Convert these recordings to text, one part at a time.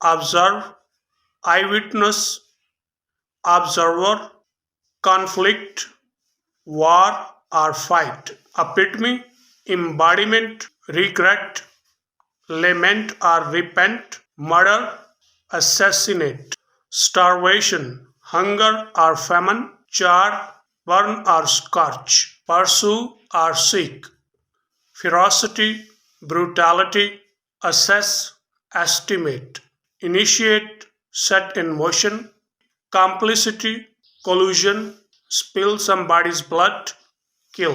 observe, eyewitness, observer, conflict, war or fight, epitome, embodiment, regret, lament or repent, murder, assassinate, starvation, hunger or famine, char, burn or scorch, pursue or seek, ferocity, brutality, assess, estimate, initiate, set in motion, complicity, collusion, spill somebody's blood, kill।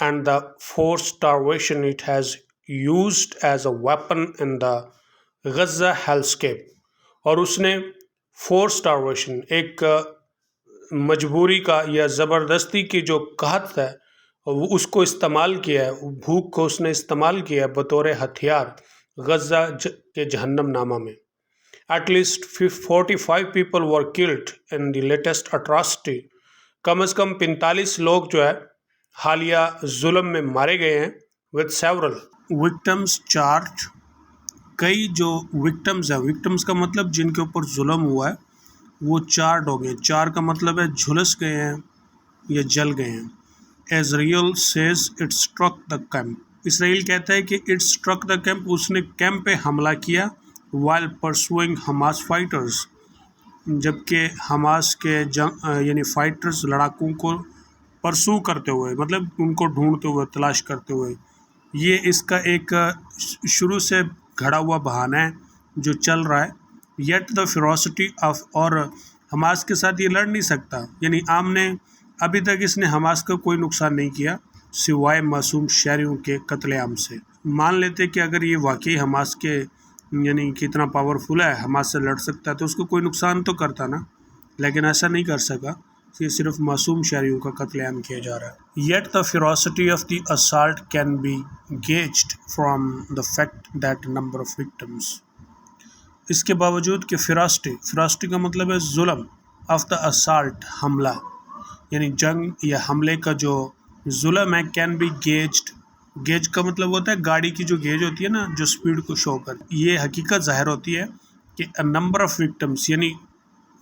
and the forced starvation it has used as a weapon in the Gaza hellscape. اور اس نے force starvation ایک مجبوری کا یا زبردستی کی جو قحط ہے وہ اس کو استعمال کیا ہے، بھوک کو اس نے استعمال کیا ہے بطور ہتھیار غزہ کے جہنم نامہ میں. At least 45 people were killed in the latest atrocity. کم از کم 45 لوگ جو ہے حالیہ ظلم میں مارے گئے ہیں. with several victims charged. کئی جو وکٹمز ہیں، وکٹمز کا مطلب جن کے اوپر ظلم ہوا ہے وہ چارڈ ہو گئے. چار کا مطلب ہے جھلس گئے ہیں یا جل گئے ہیں. Israel says it struck the camp. اسرائیل کہتا ہے کہ it struck the camp. اس نے کیمپ پہ حملہ کیا while pursuing Hamas fighters. جبکہ حماس کے یعنی فائٹرز لڑاکوں کو پرسو کرتے ہوئے، مطلب ان کو ڈھونڈتے ہوئے، تلاش کرتے ہوئے. یہ اس کا ایک شروع سے گھڑا ہوا بہانہ ہے جو چل رہا ہے. یٹ دا فیروسٹی آف، اور حماس کے ساتھ یہ لڑ نہیں سکتا، یعنی ابھی تک اس نے حماس کا کوئی نقصان نہیں کیا سوائے معصوم شہریوں کے قتل عام سے. مان لیتے کہ اگر یہ واقعی حماس کے یعنی کتنا پاورفل ہے، حماس سے لڑ سکتا ہے تو اس کو کوئی نقصان تو کرتا نا، لیکن ایسا نہیں کر سکا. یہ صرف معصوم شہریوں کا قتل عام کیا جا رہا ہے. Yet the ferocity of the assault can be gauged from the fact that number of victims. اس کے باوجود کہ فیروسٹی کا مطلب ہے ظلم، آف دا assault حملہ، یعنی جنگ یا حملے کا جو ظلم ہے، کین بی گیجڈ. گیج کا مطلب ہوتا ہے گاڑی کی جو گیج ہوتی ہے نا، جو سپیڈ کو شو کر. یہ حقیقت ظاہر ہوتی ہے کہ نمبر آف وکٹمس، یعنی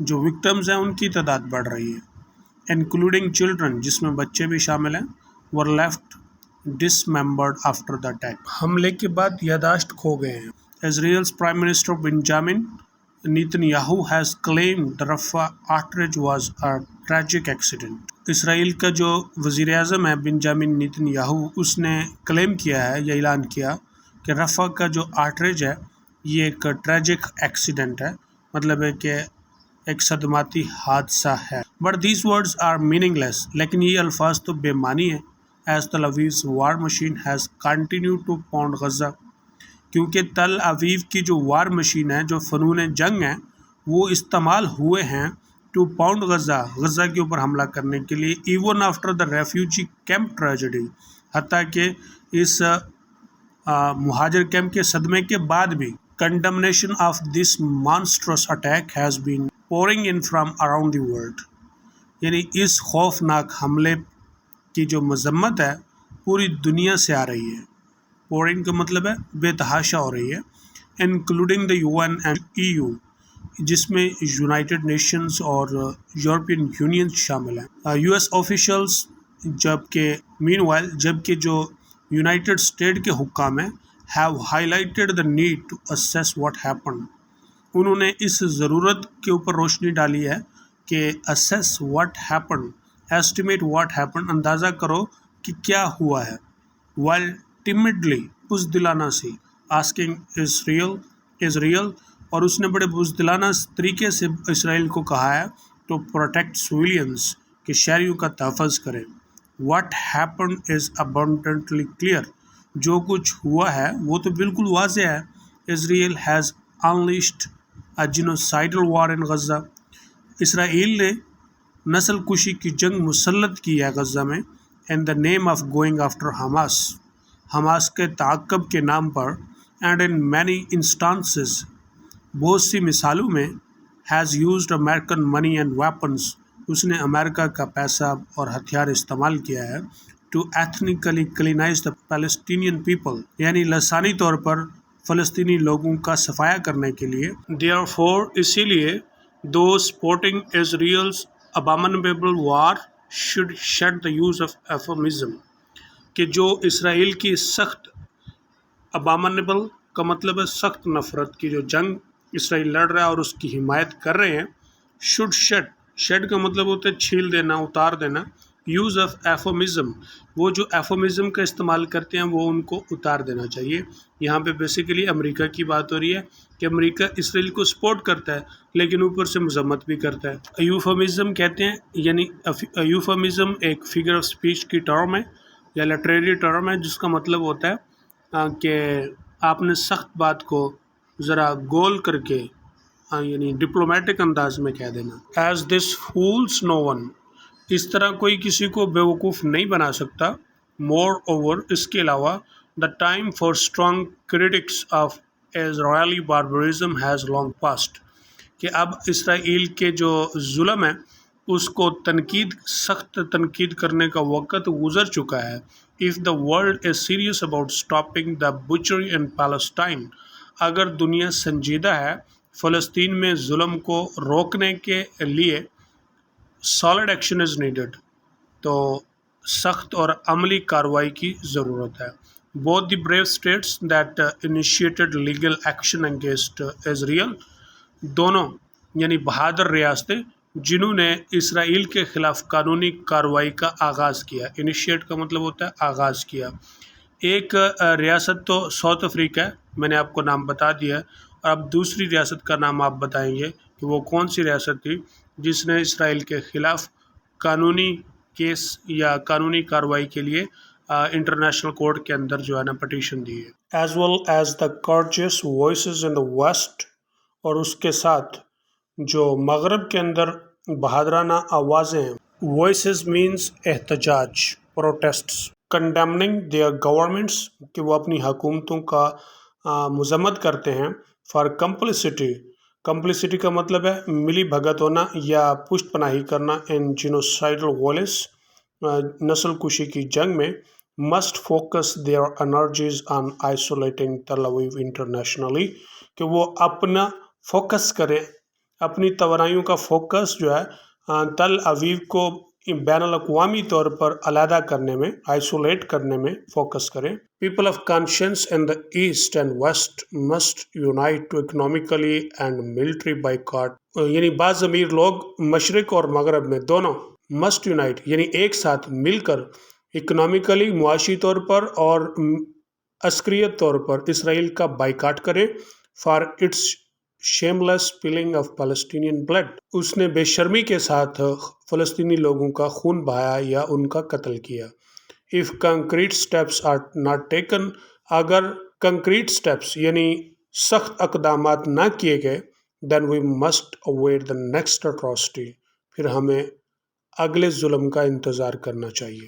جو وکٹمز ہیں ان کی تعداد بڑھ رہی ہے. انکلوڈنگ چلڈرن، جس میں بچے بھی شامل ہیں. ور لیفٹ ڈسممبرڈ آفٹر دا اٹیک. حملے کے بعد یاداشت کھو گئے ہیں. Israel's Prime Minister Benjamin Netanyahu has claimed the Rafah outrage was a tragic accident. اسرائیل کا جو وزیر اعظم ہے بنجامن نیتن یاہو، اس نے کلیم کیا ہے یا اعلان کیا کہ رفح کا جو آٹریج ہے یہ ایک ٹریجک ایکسیڈنٹ ہے، مطلب ہے کہ ایک صدماتی حادثہ ہے. But these words are meaningless, لیکن یہ الفاظ تو بے معنی ہیں. As Tel Aviv's war machine has continue to pound Gaza. کیونکہ تل اویو کی جو وار مشین ہے، جو فنون جنگ ہیں، وہ استعمال ہوئے ہیں ٹو پاؤنڈ غزہ کے اوپر حملہ کرنے کے لیے. Even after the refugee camp tragedy, حتیٰ کہ اس مہاجر کیمپ کے صدمے کے بعد بھی. Condemnation of this monster's attack has been pouring in from around the world. یعنی اس خوفناک حملے کی جو مذمت ہے پوری دنیا سے آ رہی ہے. پورنگ کا مطلب ہے بے تحاشا ہو رہی ہے. Including the UN and EU، جس میں یونائٹڈ نیشنز اور یورپین یونین شامل ہیں. US آفیشلز، جبکہ جو یونائٹڈ اسٹیٹ کے حکام ہیں، have highlighted the need to assess what happened. انہوں نے اس ضرورت کے اوپر روشنی ڈالی ہے کہ assess what happened, estimate what happened, اندازہ کرو کہ کیا ہوا ہے. وائل ٹیمڈلی، بزدلانہ سے، آسکنگ اسرائیل، اور اس نے بڑے بزدلانہ طریقے سے اسرائیل کو کہا ہے ٹو پروٹیکٹ سویلینس، کہ شہریوں کا تحفظ کرے. What happened is abundantly clear. جو کچھ ہوا ہے وہ تو بالکل واضح ہے. اسرائیل ہیز انلیشڈ اے جینوسائیڈل وار ان غزہ. اسرائیل نے نسل کشی کی جنگ مسلط کی ہے غزہ میں. In the name of going after Hamas کے تعاقب کے نام پر. اینڈ ان مینی انسٹانسز، بہت سی مثالوں میں، has used American money and weapons, اس نے امریکہ کا پیسہ اور ہتھیار استعمال کیا ہے to ethnically cleanse the Palestinian people, یعنی لسانی طور پر فلسطینی لوگوں کا صفایا کرنے کے لیے. دیئرفور، اسی لیے those supporting Israel's abominable war should shed the use of euphemism، کہ جو اسرائیل کی سخت، abominable کا مطلب ہے سخت نفرت کی جو جنگ اسرائیل لڑ رہا ہے اور اس کی حمایت کر رہے ہیں. should shed کا مطلب ہوتا ہے چھیل دینا، اتار دینا. یوز آف ایفومزم، وہ جو ایفومزم کا استعمال کرتے ہیں وہ ان کو اتار دینا چاہیے. یہاں پہ بیسیکلی امریکہ کی بات ہو رہی ہے کہ امریکہ اسرائیل کو سپورٹ کرتا ہے لیکن اوپر سے مذمت بھی کرتا ہے. ایوفمزم کہتے ہیں، یعنی ایوفمزم ایک فگر آف سپیچ کی ٹرم ہے. یا لٹریری ٹرم ہے جس کا مطلب ہوتا ہے کہ آپ نے سخت بات کو ذرا گول کر کے یعنی ڈپلومیٹک انداز میں کہہ دینا. As this falls no one, اس طرح کوئی کسی کو بیوقوف نہیں بنا سکتا. مور اوور، اس کے علاوہ the time for strong critics of Israeli barbarism has long passed, کہ اب اسرائیل کے جو ظلم ہے اس کو سخت تنقید کرنے کا وقت گزر چکا ہے. If the world is serious about stopping the butchery in Palestine, اگر دنیا سنجیدہ ہے فلسطین میں ظلم کو روکنے کے لیے، سالڈ ایکشن از نیڈڈ، تو سخت اور عملی کارروائی کی ضرورت ہے. Both the brave states that initiated legal action against Israel, دونوں یعنی بہادر ریاستیں جنہوں نے اسرائیل کے خلاف قانونی کارروائی کا آغاز کیا. انیشیٹ کا مطلب ہوتا ہے آغاز کیا. ایک ریاست تو ساؤتھ افریقہ ہے، میں نے آپ کو نام بتا دیا، اور اب دوسری ریاست کا نام آپ بتائیں گے کہ وہ کون سی ریاست تھی جس نے اسرائیل کے خلاف قانونی کیس یا قانونی کارروائی کے لیے انٹرنیشنل کورٹ کے اندر جو ہے نا پٹیشن دی ہے. As well as the courageous voices in the west, اور اس کے ساتھ جو مغرب کے اندر بہادرانہ آوازیں ہیں. وائسز مینس احتجاج، پروٹیسٹس، کنڈیمننگ دیئر گورنمنٹس، کہ وہ اپنی حکومتوں کا مذمت کرتے ہیں. فار کمپلسٹی، کمپلسٹی کا مطلب ہے ملی بھگت ہونا یا پشت پناہی کرنا. ان جینوسائیڈل وائلنس، نسل کشی کی جنگ میں. Must focus their energies on isolating Tel Aviv internationally, کہ وہ اپنا فوکس کرے، اپنی توانائیوں کا فوکس جو ہے تل اویو کو بین الاقوامی طور پر علیحدہ کرنے میں، آئسولیٹ کرنے میں فوکس کریں. People of conscience in the east and west must unite to economically and military boycott, یعنی بعض امیر لوگ مشرق اور مغرب میں دونوں مسٹ یونائٹ یعنی ایک ساتھ مل کر اکنامکلی، معاشی طور پر اور عسکریت طور پر اسرائیل کا بائیکاٹ کریں. For its shameless spilling of Palestinian blood, اس نے بے شرمی کے ساتھ فلسطینی لوگوں کا خون بہایا یا ان کا قتل کیا. If concrete steps are not taken, اگر کنکریٹ اسٹیپس یعنی سخت اقدامات نہ کیے گئے، then we must await the next atrocity, پھر ہمیں اگلے ظلم کا انتظار کرنا چاہیے.